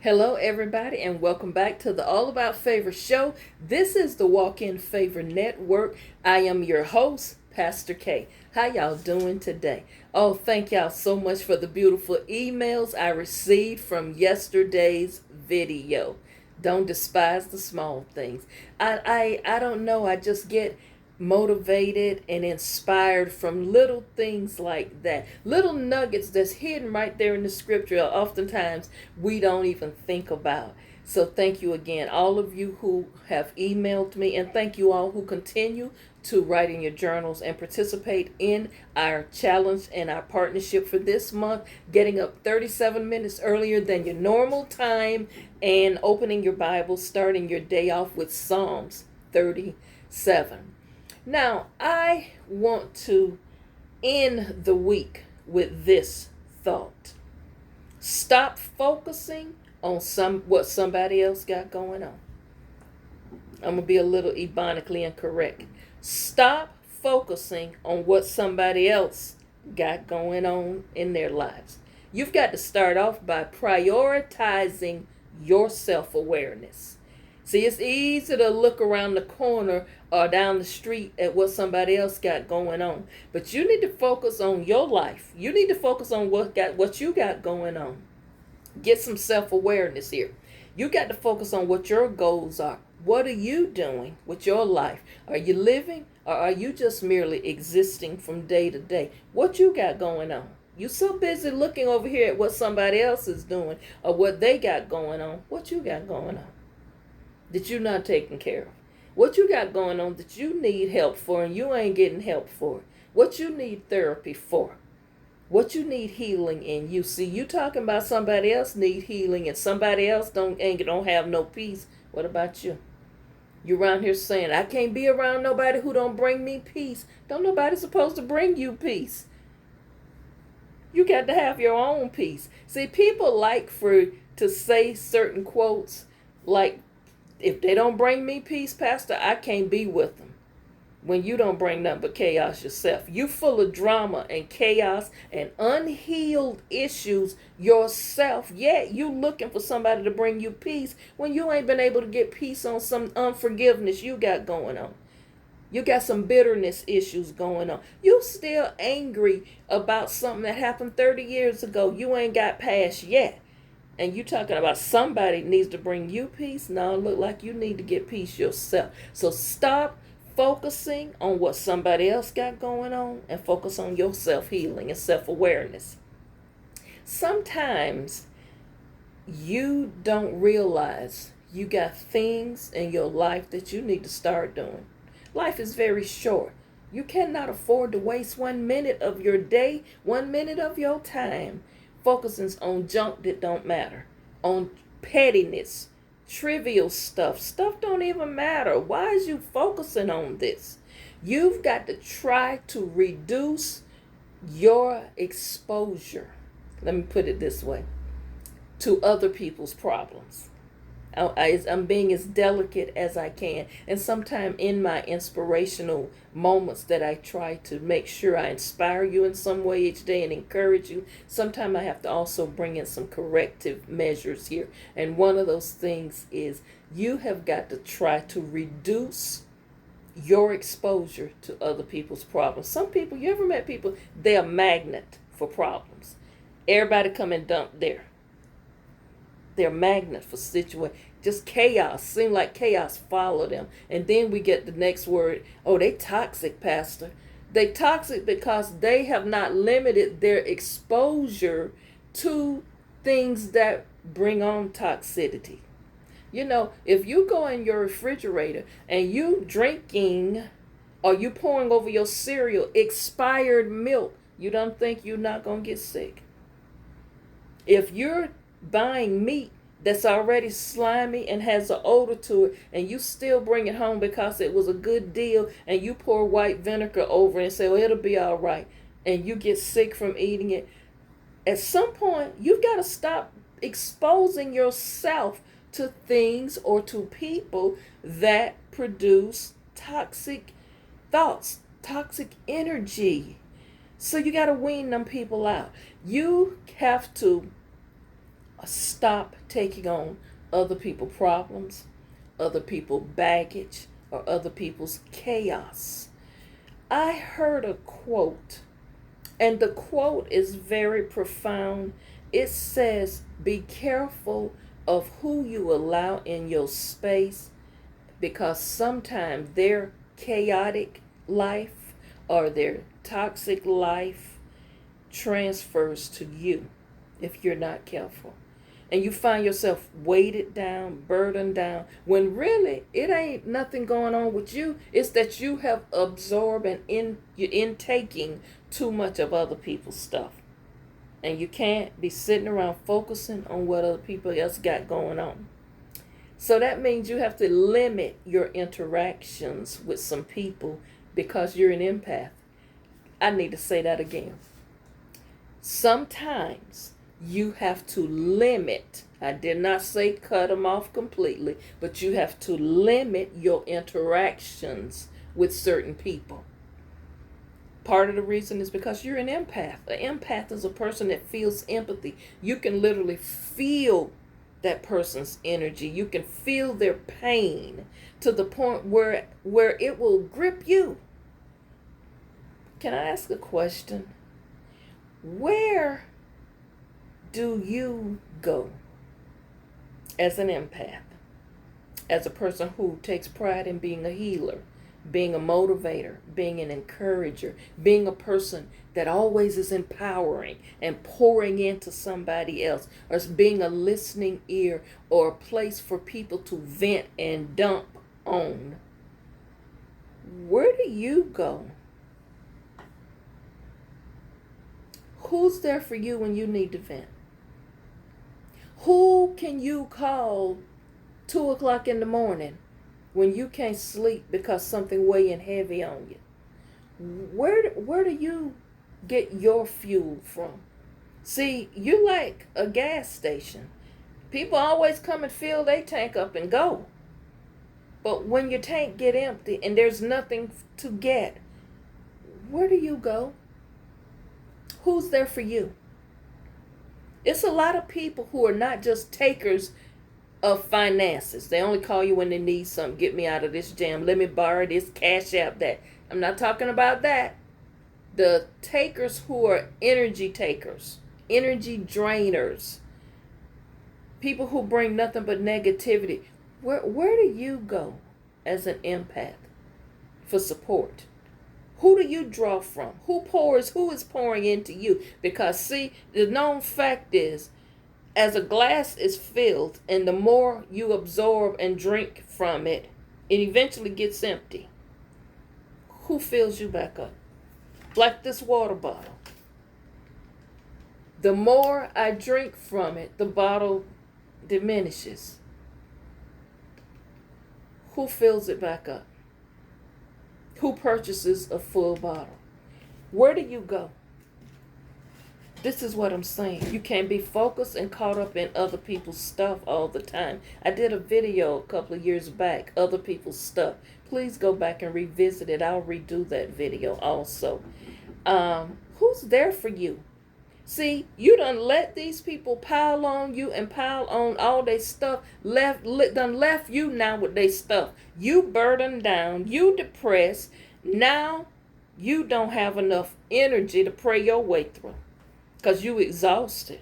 Hello, everybody, and welcome back to the All About Favor show. This is the Walk In Favor Network. I am your host, Pastor K. How y'all doing today? Oh, thank y'all so much for the beautiful emails I received from yesterday's video. Don't despise the small things. I don't know. I just get motivated and inspired from little things like that. Little nuggets that's hidden right there in the scripture, oftentimes we don't even think about. So thank you again, all of you who have emailed me, and thank you all who continue to write in your journals and participate in our challenge and our partnership for this month, getting up 37 minutes earlier than your normal time and opening your Bible, starting your day off with Psalms 37. Now, I want to end the week with this thought. Stop focusing on what somebody else got going on. I'm going to be a little ebonically incorrect. Stop focusing on what somebody else got going on in their lives. You've got to start off by prioritizing your self-awareness. See, it's easy to look around the corner or down the street at what somebody else got going on. But you need to focus on your life. You need to focus on what you got going on. Get some self-awareness here. You got to focus on what your goals are. What are you doing with your life? Are you living, or are you just merely existing from day to day? What you got going on? You so busy looking over here at what somebody else is doing or what they got going on. What you got going on that you're not taking care of? What you got going on that you need help for and you ain't getting help for? What you need therapy for? What you need healing in you? See, you talking about somebody else need healing and somebody else don't have no peace. What about you? You around here saying, I can't be around nobody who don't bring me peace. Don't nobody supposed to bring you peace. You got to have your own peace. See, people like to say certain quotes like, if they don't bring me peace, Pastor, I can't be with them. When you don't bring nothing but chaos yourself. You full of drama and chaos and unhealed issues yourself. Yet you looking for somebody to bring you peace when you ain't been able to get peace on some unforgiveness you got going on. You got some bitterness issues going on. You still angry about something that happened 30 years ago you ain't got past yet. And you talking about somebody needs to bring you peace? No, look like you need to get peace yourself. So stop focusing on what somebody else got going on and focus on your self-healing and self-awareness. Sometimes you don't realize you got things in your life that you need to start doing. Life is very short. You cannot afford to waste 1 minute of your day, 1 minute of your time focusing on junk that don't matter, on pettiness, trivial stuff don't even matter. Why is you focusing on this? You've got to try to reduce your exposure, let me put it this way, to other people's problems. I'm being as delicate as I can. And sometimes in my inspirational moments that I try to make sure I inspire you in some way each day and encourage you, sometimes I have to also bring in some corrective measures here. And one of those things is you have got to try to reduce your exposure to other people's problems. Some people, you ever met people, they're a magnet for problems. Everybody come and dump there. They're magnet for situation. Just chaos. Seem like chaos follow them. And then we get the next word. Oh, they toxic, Pastor. They toxic because they have not limited their exposure to things that bring on toxicity. You know, if you go in your refrigerator and you drinking or you pouring over your cereal expired milk, you don't think you're not going to get sick. If you're buying meat that's already slimy and has an odor to it and you still bring it home because it was a good deal and you pour white vinegar over it and say, well, it'll be all right, and you get sick from eating it, at some point you've got to stop exposing yourself to things or to people that produce toxic thoughts, toxic energy. So you got to wean them people out. You have to Stop taking on other people's problems, other people's baggage, or other people's chaos. I heard a quote, and the quote is very profound. It says, "Be careful of who you allow in your space, because sometimes their chaotic life or their toxic life transfers to you if you're not careful." And you find yourself weighted down, burdened down, when really it ain't nothing going on with you. It's that you have absorbed and you're intaking too much of other people's stuff. And you can't be sitting around focusing on what other people else got going on. So that means you have to limit your interactions with some people because you're an empath. I need to say that again. Sometimes you have to limit. I did not say cut them off completely, but you have to limit your interactions with certain people. Part of the reason is because you're an empath. An empath is a person that feels empathy. You can literally feel that person's energy. You can feel their pain to the point where it will grip you. Can I ask a question? Where do you go as an empath, as a person who takes pride in being a healer, being a motivator, being an encourager, being a person that always is empowering and pouring into somebody else, or being a listening ear or a place for people to vent and dump on? Where do you go? Who's there for you when you need to vent? Who can you call 2 o'clock in the morning when you can't sleep because something weighing heavy on you? Where do you get your fuel from? See, you like a gas station. People always come and fill their tank up and go. But when your tank get empty and there's nothing to get, where do you go? Who's there for you? It's a lot of people who are not just takers of finances. They only call you when they need something. Get me out of this jam. Let me borrow this, cash out that. I'm not talking about that. The takers who are energy takers, energy drainers, people who bring nothing but negativity. Where do you go as an empath for support? Who do you draw from? Who is pouring into you? Because see, the known fact is, as a glass is filled and the more you absorb and drink from it, it eventually gets empty. Who fills you back up? Like this water bottle. The more I drink from it, the bottle diminishes. Who fills it back up? Who purchases a full bottle? Where do you go? This is what I'm saying. You can't be focused and caught up in other people's stuff all the time. I did a video a couple of years back, other people's stuff. Please go back and revisit it. I'll redo that video also. Who's there for you? See, you done let these people pile on you and pile on all their stuff, done left you now with their stuff. You burdened down, you depressed. Now you don't have enough energy to pray your way through because you exhausted.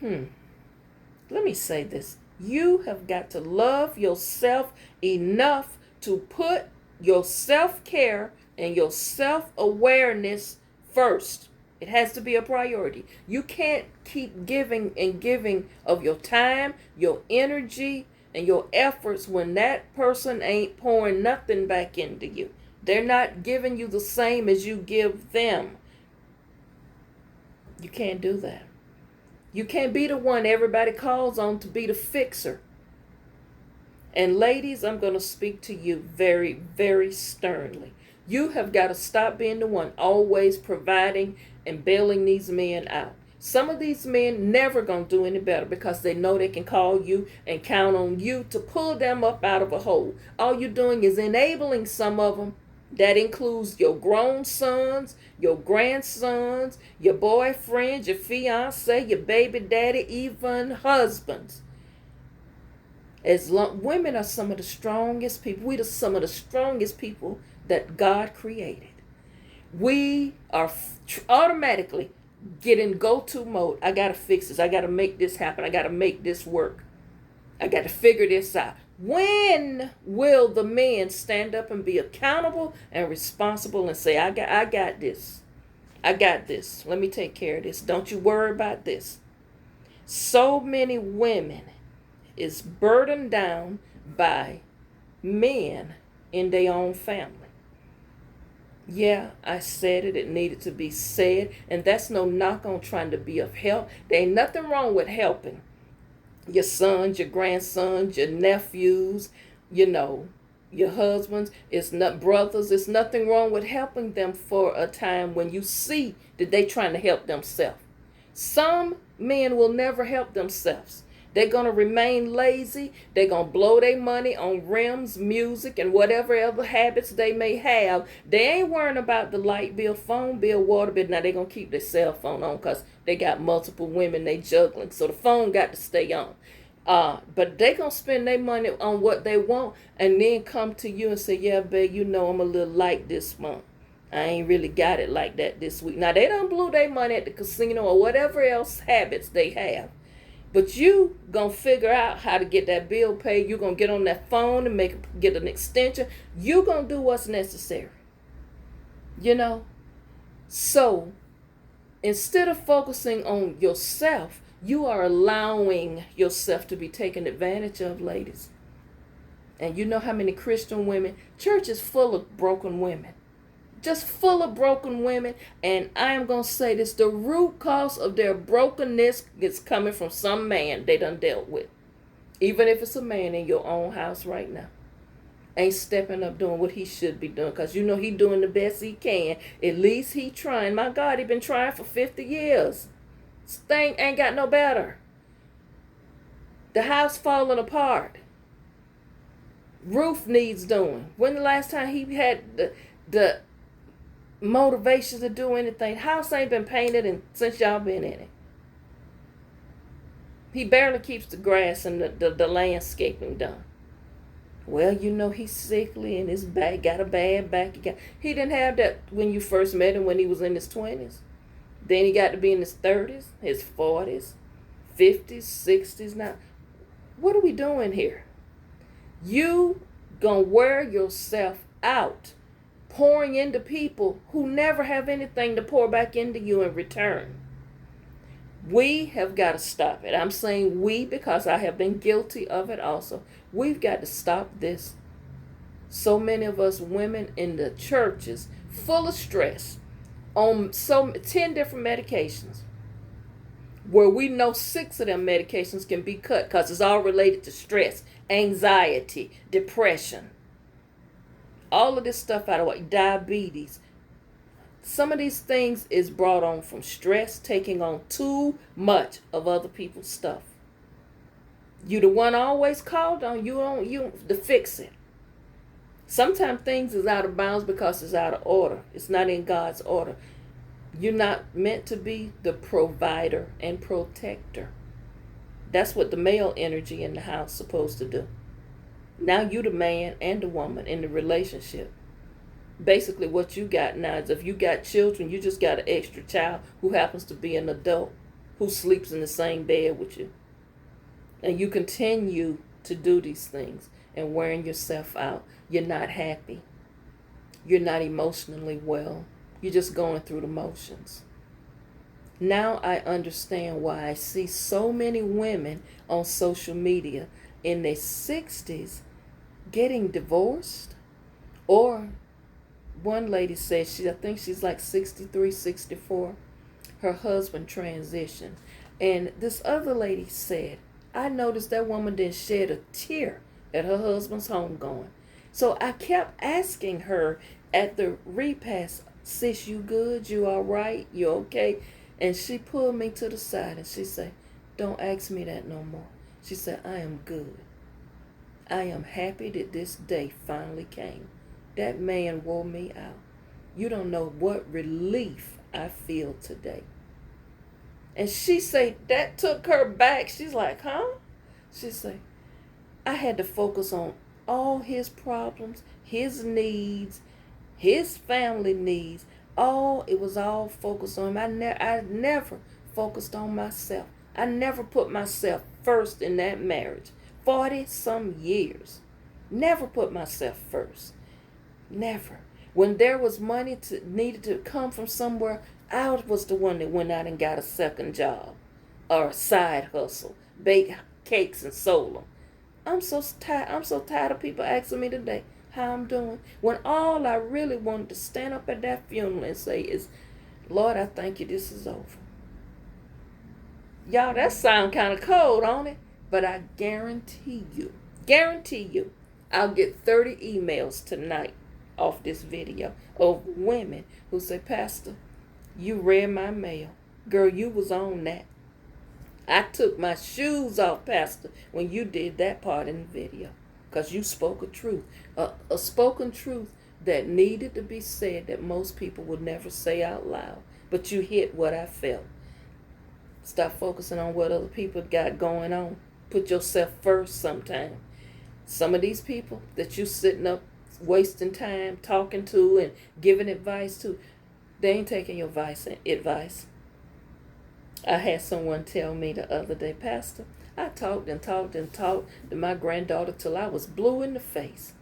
Let me say this. You have got to love yourself enough to put your self-care and your self-awareness first. It has to be a priority. You can't keep giving and giving of your time, your energy, and your efforts when that person ain't pouring nothing back into you. They're not giving you the same as you give them. You can't do that. You can't be the one everybody calls on to be the fixer. And ladies, I'm going to speak to you very, very sternly. You have got to stop being the one always providing and bailing these men out. Some of these men never going to do any better because they know they can call you and count on you to pull them up out of a hole. All you're doing is enabling some of them That includes your grown sons, your grandsons, your boyfriends, your fiance, your baby daddy, even husbands. Women are some of the strongest people. We are some of the strongest people that God created. We are automatically get in go-to mode. I gotta fix this. I gotta make this happen. I gotta make this work. I gotta figure this out. When will the men stand up and be accountable and responsible and say, I got this. I got this. Let me take care of this. Don't you worry about this. So many women is burdened down by men in their own family. Yeah, I said it. It needed to be said. And that's no knock on trying to be of help. There ain't nothing wrong with helping your sons, your grandsons, your nephews, your husbands. It's not brothers. It's nothing wrong with helping them for a time when you see that they trying to help themselves. Some men will never help themselves. They're going to remain lazy. They're going to blow their money on rims, music, and whatever other habits they may have. They ain't worrying about the light bill, phone bill, water bill. Now, they're going to keep their cell phone on because they got multiple women they juggling. So the phone got to stay on. But they're going to spend their money on what they want and then come to you and say, yeah, babe, I'm a little light this month. I ain't really got it like that this week. Now, they done blew their money at the casino or whatever else habits they have. But you gonna figure out how to get that bill paid. You're gonna get on that phone and get an extension. You gonna do what's necessary. So instead of focusing on yourself, you are allowing yourself to be taken advantage of, ladies. And you know how many Christian women, church is full of broken women. Just full of broken women. And I am going to say this, the root cause of their brokenness is coming from some man they done dealt with. Even if it's a man in your own house right now. Ain't stepping up doing what he should be doing. Because he doing the best he can. At least he trying. My God, he been trying for 50 years. This thing ain't got no better. The house falling apart. Roof needs doing. When the last time he had the motivation to do anything? House ain't been painted since y'all been in it. He barely keeps the grass and the landscaping done. Well, he's sickly and his back got a bad back. He didn't have that when you first met him when he was in his 20s. Then he got to be in his 30s, his 40s, 50s, 60s. Now, what are we doing here? You gonna wear yourself out pouring into people who never have anything to pour back into you in return. We have got to stop it. I'm saying we because I have been guilty of it also. We've got to stop this. So many of us women in the churches full of stress on 10 different medications where we know 6 of them medications can be cut because it's all related to stress, anxiety, depression. All of this stuff out of what? Diabetes. Some of these things is brought on from stress, taking on too much of other people's stuff. You the one always called on. You to fix it. Sometimes things is out of bounds because it's out of order. It's not in God's order. You're not meant to be the provider and protector. That's what the male energy in the house is supposed to do. Now you the man and the woman in the relationship. Basically what you got now is if you got children, you just got an extra child who happens to be an adult who sleeps in the same bed with you. And you continue to do these things and wearing yourself out. You're not happy. You're not emotionally well. You're just going through the motions. Now I understand why I see so many women on social media in their 60s getting divorced. Or one lady said, I think she's like 63, 64. Her husband transitioned. And this other lady said, I noticed that woman didn't shed a tear at her husband's homegoing. So I kept asking her at the repast, sis, you good? You all right? You okay? And she pulled me to the side and she said, don't ask me that no more. She said, I am good. I am happy that this day finally came. That man wore me out. You don't know what relief I feel today. And she say that took her back. She's like, huh? She say, I had to focus on all his problems, his needs, his family needs. It was all focused on him. I never focused on myself. I never put myself first in that marriage. 40 some years. Never put myself first. Never. When there was money needed to come from somewhere, I was the one that went out and got a second job or a side hustle, baked cakes and sold them. I'm so tired. I'm so tired of people asking me today how I'm doing. When all I really wanted to stand up at that funeral and say is, Lord, I thank you this is over. Y'all, that sound kind of cold, don't it? But I guarantee you, I'll get 30 emails tonight off this video of women who say, Pastor, you read my mail. Girl, you was on that. I took my shoes off, Pastor, when you did that part in the video. Because you spoke a truth. A spoken truth that needed to be said that most people would never say out loud. But you hit what I felt. Stop focusing on what other people got going on. Put yourself first sometime. Some of these people that you sitting up wasting time talking to and giving advice to, they ain't taking your advice. I had someone tell me the other day, Pastor, I talked to my granddaughter till I was blue in the face.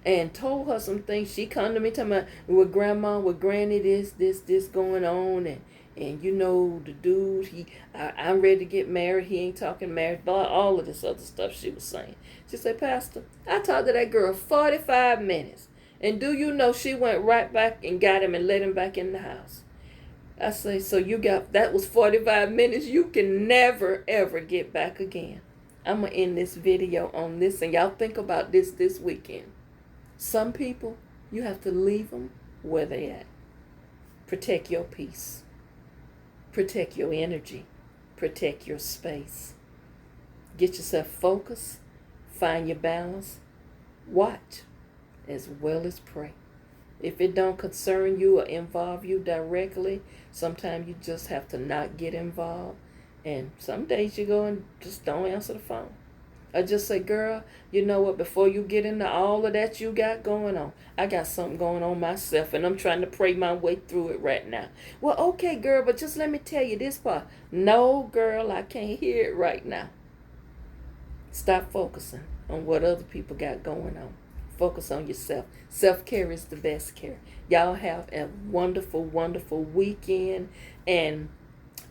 And told her some things. She come to me talking about with grandma, with granny, this going on, and you know the dude, I'm ready to get married. He ain't talking marriage, blah, all of this other stuff she was saying. She said, Pastor, I talked to that girl 45 minutes, and do you know she went right back and got him and let him back in the house. I say, so that was 45 minutes. You can never, ever get back again. I'm going to end this video on this, and y'all think about this weekend. Some people, you have to leave them where they at. Protect your peace. Protect your energy. Protect your space. Get yourself focused. Find your balance. Watch as well as pray. If it don't concern you or involve you directly, sometimes you just have to not get involved. And some days you go and just don't answer the phone. Or just say, girl, you know what, before you get into all of that you got going on, I got something going on myself, and I'm trying to pray my way through it right now. Well, okay, girl, but just let me tell you this part. No, girl, I can't hear it right now. Stop focusing on what other people got going on. Focus on yourself. Self-care is the best care. Y'all have a wonderful, wonderful weekend. And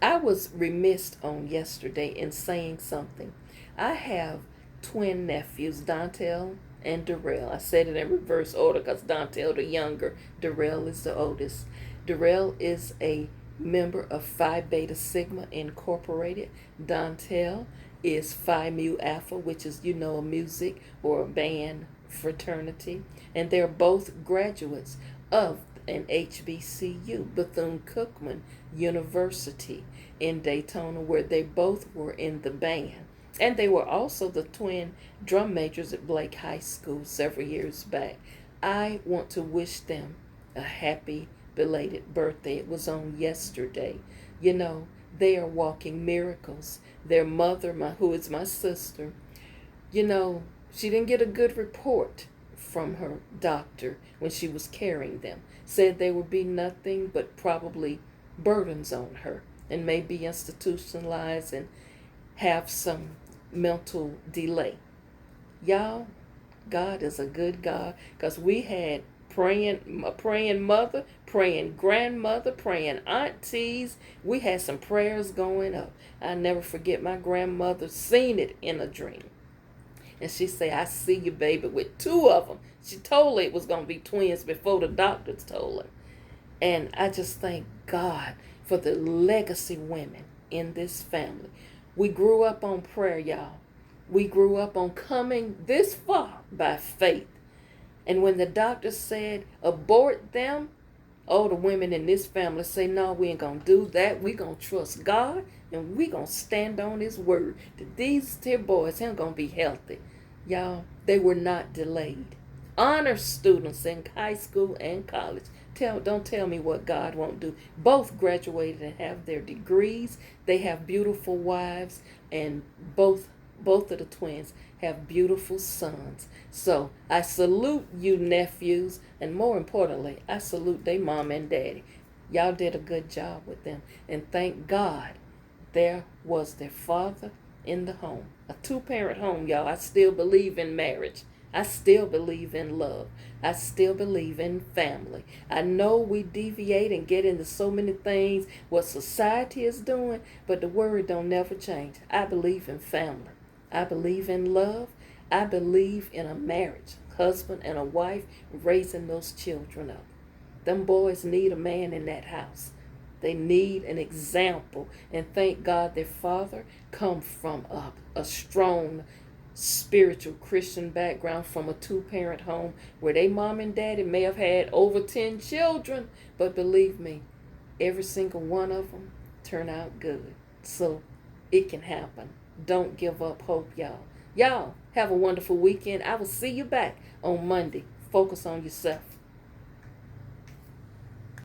I was remiss on yesterday in saying something. I have twin nephews, Dontel and Darrell. I said it in reverse order because Dontel the younger, Darrell is the oldest. Darrell is a member of Phi Beta Sigma Incorporated. Dontel is Phi Mu Alpha, which is, a music or a band fraternity. And they're both graduates of an HBCU, Bethune-Cookman University in Daytona, where they both were in the band. And they were also the twin drum majors at Blake High School several years back. I want to wish them a happy belated birthday. It was on yesterday. They are walking miracles. Their mother, who is my sister, she didn't get a good report from her doctor when she was carrying them. Said they would be nothing but probably burdens on her and may be institutionalized and have some mental delay. Y'all, God is a good God, because we had a praying mother, praying grandmother, praying aunties. We had some prayers going up. I never forget my grandmother seen it in a dream. And she said, I see you, baby, with two of them. She told her it was going to be twins before the doctors told her. And I just thank God for the legacy women in this family. We grew up on prayer, y'all. We grew up on coming this far by faith. And when the doctor said, abort them, all the women in this family say, no, we ain't going to do that. We going to trust God, and we going to stand on his word that these dear boys ain't going to be healthy. Y'all, they were not delayed. honor students in high school and college. Don't tell me what God won't do. Both graduated and have their degrees. They have beautiful wives, and both of the twins have beautiful sons. So I salute you nephews, and more importantly, I salute their mom and daddy. Y'all did a good job with them, and thank God there was their father in the home. A two-parent home, y'all. I still believe in marriage. I still believe in love. I still believe in family. I know we deviate and get into so many things, what society is doing, but the word don't never change. I believe in family. I believe in love. I believe in a marriage, husband and a wife raising those children up. Them boys need a man in that house. They need an example. And thank God their father come from a strong spiritual Christian background, from a two-parent home where they mom and daddy may have had over 10 children. But believe me, every single one of them turn out good. So it can happen. Don't give up hope, y'all. Y'all have a wonderful weekend. I will see you back on Monday. Focus on yourself.